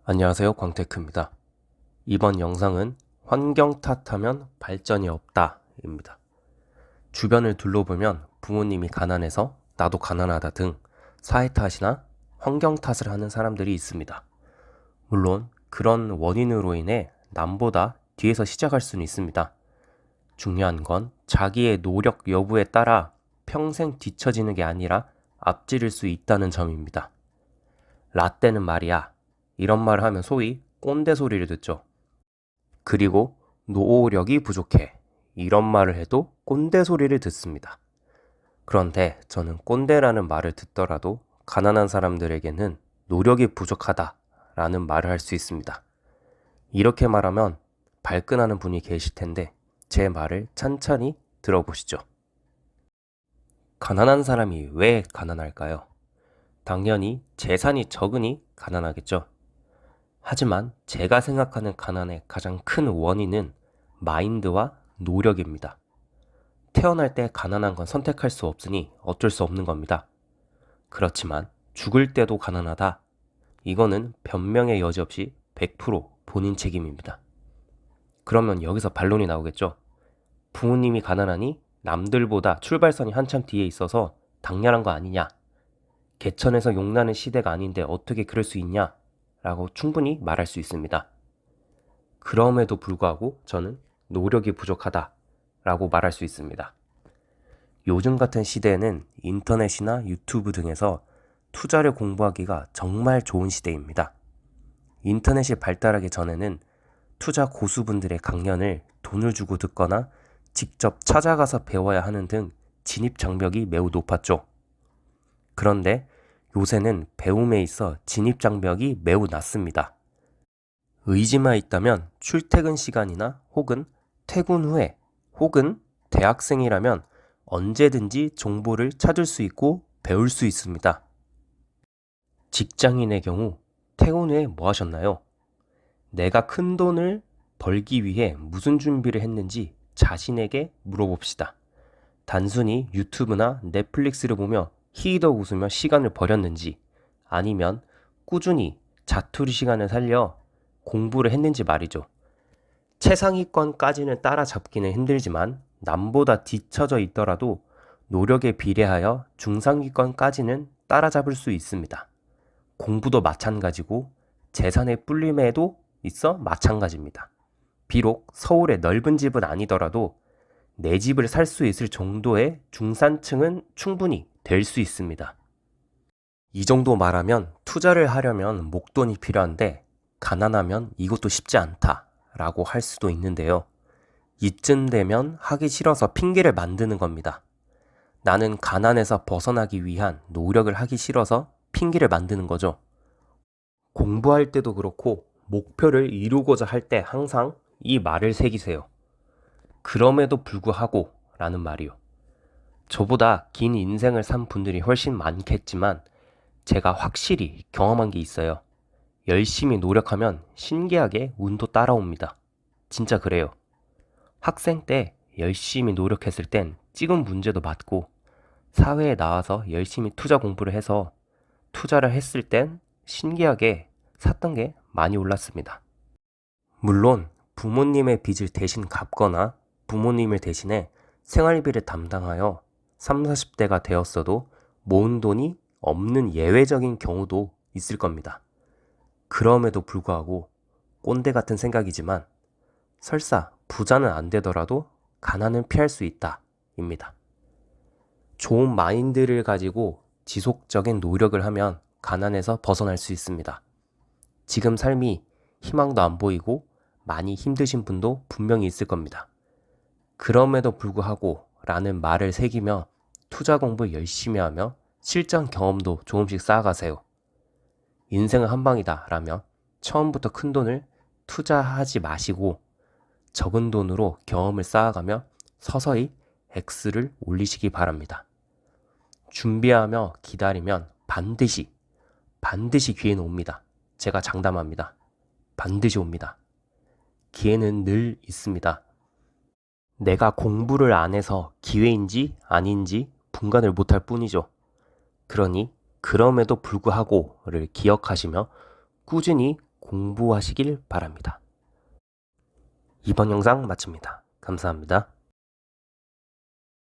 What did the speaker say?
안녕하세요, 광테크입니다. 이번 영상은 환경 탓하면 발전이 없다입니다. 주변을 둘러보면 부모님이 가난해서 나도 가난하다 등 사회 탓이나 환경 탓을 하는 사람들이 있습니다. 물론 그런 원인으로 인해 남보다 뒤에서 시작할 수는 있습니다. 중요한 건 자기의 노력 여부에 따라 평생 뒤처지는 게 아니라 앞지를 수 있다는 점입니다. 라떼는 말이야. 이런 말을 하면 소위 꼰대 소리를 듣죠. 그리고 노력이 부족해. 이런 말을 해도 꼰대 소리를 듣습니다. 그런데 저는 꼰대라는 말을 듣더라도 가난한 사람들에게는 노력이 부족하다라는 말을 할 수 있습니다. 이렇게 말하면 발끈하는 분이 계실 텐데 제 말을 찬찬히 들어보시죠. 가난한 사람이 왜 가난할까요? 당연히 재산이 적으니 가난하겠죠. 하지만 제가 생각하는 가난의 가장 큰 원인은 마인드와 노력입니다. 태어날 때 가난한 건 선택할 수 없으니 어쩔 수 없는 겁니다. 그렇지만 죽을 때도 가난하다. 이거는 변명의 여지 없이 100% 본인 책임입니다. 그러면 여기서 반론이 나오겠죠. 부모님이 가난하니 남들보다 출발선이 한참 뒤에 있어서 당연한 거 아니냐. 개천에서 용나는 시대가 아닌데 어떻게 그럴 수 있냐? 라고 충분히 말할 수 있습니다. 그럼에도 불구하고 저는 노력이 부족하다 라고 말할 수 있습니다. 요즘 같은 시대에는 인터넷이나 유튜브 등에서 투자를 공부하기가 정말 좋은 시대입니다. 인터넷이 발달하기 전에는 투자 고수분들의 강연을 돈을 주고 듣거나 직접 찾아가서 배워야 하는 등 진입 장벽이 매우 높았죠. 그런데 요새는 배움에 있어 진입 장벽이 매우 낮습니다. 의지만 있다면 출퇴근 시간이나 혹은 퇴근 후에 혹은 대학생이라면 언제든지 정보를 찾을 수 있고 배울 수 있습니다. 직장인의 경우 퇴근 후에 뭐 하셨나요? 내가 큰 돈을 벌기 위해 무슨 준비를 했는지 자신에게 물어봅시다. 단순히 유튜브나 넷플릭스를 보며 히히덕 웃으며 시간을 버렸는지 아니면 꾸준히 자투리 시간을 살려 공부를 했는지 말이죠. 최상위권까지는 따라잡기는 힘들지만 남보다 뒤처져 있더라도 노력에 비례하여 중상위권까지는 따라잡을 수 있습니다. 공부도 마찬가지고 재산의 불림에도 있어 마찬가지입니다. 비록 서울의 넓은 집은 아니더라도 내 집을 살 수 있을 정도의 중산층은 충분히 될 수 있습니다. 이 정도 말하면 투자를 하려면 목돈이 필요한데 가난하면 이것도 쉽지 않다라고 할 수도 있는데요. 이쯤 되면 하기 싫어서 핑계를 만드는 겁니다. 나는 가난에서 벗어나기 위한 노력을 하기 싫어서 핑계를 만드는 거죠. 공부할 때도 그렇고 목표를 이루고자 할 때 항상 이 말을 새기세요. 그럼에도 불구하고 라는 말이요. 저보다 긴 인생을 산 분들이 훨씬 많겠지만 제가 확실히 경험한 게 있어요. 열심히 노력하면 신기하게 운도 따라옵니다. 진짜 그래요. 학생 때 열심히 노력했을 땐 찍은 문제도 맞고 사회에 나와서 열심히 투자 공부를 해서 투자를 했을 땐 신기하게 샀던 게 많이 올랐습니다. 물론 부모님의 빚을 대신 갚거나 부모님을 대신해 생활비를 담당하여 30, 40대가 되었어도 모은 돈이 없는 예외적인 경우도 있을 겁니다. 그럼에도 불구하고 꼰대 같은 생각이지만 설사 부자는 안 되더라도 가난은 피할 수 있다 입니다. 좋은 마인드를 가지고 지속적인 노력을 하면 가난에서 벗어날 수 있습니다. 지금 삶이 희망도 안 보이고 많이 힘드신 분도 분명히 있을 겁니다. 그럼에도 불구하고 라는 말을 새기며 투자 공부 열심히 하며 실전 경험도 조금씩 쌓아가세요. 인생은 한방이다 라며 처음부터 큰 돈을 투자하지 마시고 적은 돈으로 경험을 쌓아가며 서서히 X를 올리시기 바랍니다. 준비하며 기다리면 반드시 기회는 옵니다. 제가 장담합니다. 반드시 옵니다. 기회는 늘 있습니다. 내가 공부를 안 해서 기회인지 아닌지 분간을 못할 뿐이죠. 그러니 그럼에도 불구하고를 기억하시며 꾸준히 공부하시길 바랍니다. 이번 영상 마칩니다. 감사합니다.